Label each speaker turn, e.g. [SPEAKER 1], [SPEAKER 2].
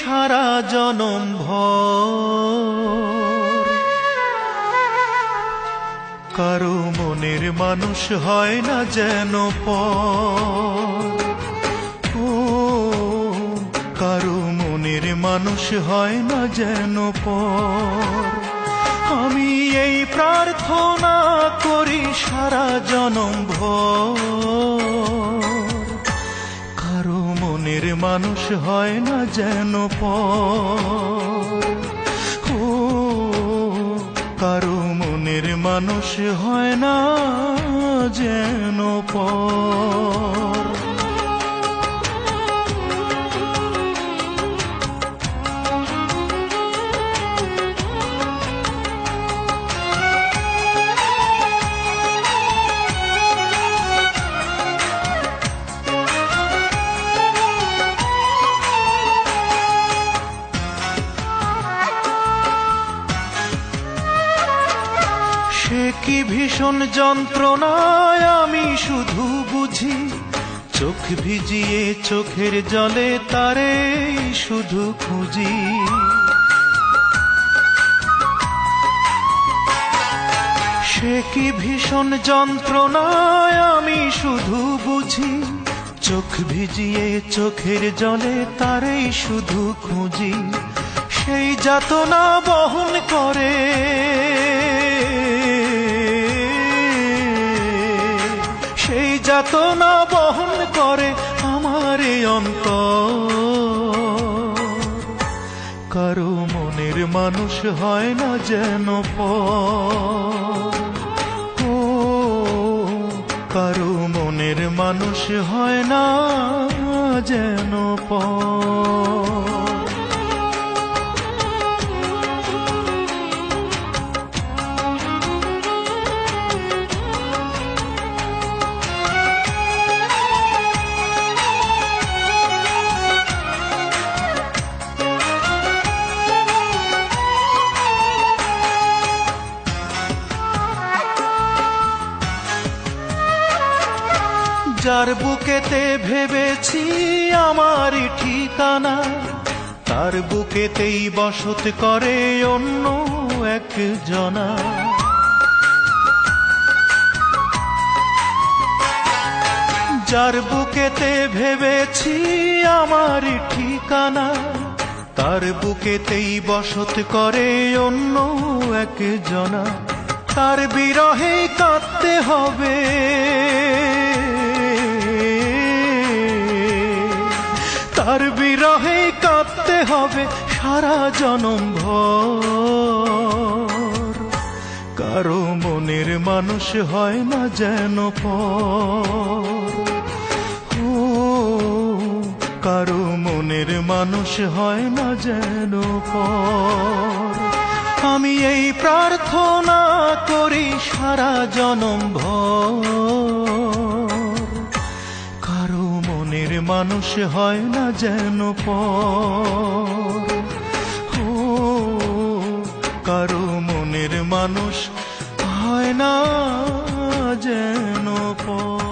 [SPEAKER 1] সারা জনম ভর। কারো মনের মানুষ হয় না যেন পর, ও কারো মনের মানুষ হয় না যেন পর। আমি এই প্রার্থনা করি সারা জনম ভর, কারো মনের মানুষ হয় না যেন পর, ও কারো মনের মানুষ হয় না যেন পর। সে কি ভীষণ যন্ত্রণায় আমি শুধু বুঝি, চোখ ভিজিয়ে চোখের জলে তারে শুধু খুঁজি। সে কি ভীষণ যন্ত্রণায় আমি শুধু বুঝি, চোখ ভিজিয়ে চোখের জলে তারেই শুধু খুঁজি। সেই যাতনা বহন করে, সেই যাতনা বহন করে আমার অন্তর। কারো মনের মানুষ হয় না যেন পর, ও কারো মনের মানুষ হয় না যেন পর। যার বুকেতে ভেবেছি আমারই ঠিকানা, তার বুকেতেই বসত করে অন্য একজনা। যার বুকেতে ভেবেছি আমারই ঠিকানা, তার বুকেতেই বসত করে অন্য একজনা। তার বিরহে কাঁদতে হবে, তার বিরহে কাঁদতে হবে সারা জনম ভর। কারো মনের মানুষ হয় না যেন পর, ও কারো মনের মানুষ হয় না যেন পর। আমি এই প্রার্থনা করি সারা জনম ভর, কারো মনের মানুষ হয় না যেন পর, ও কারো মনের মানুষ হয় না যেন পর।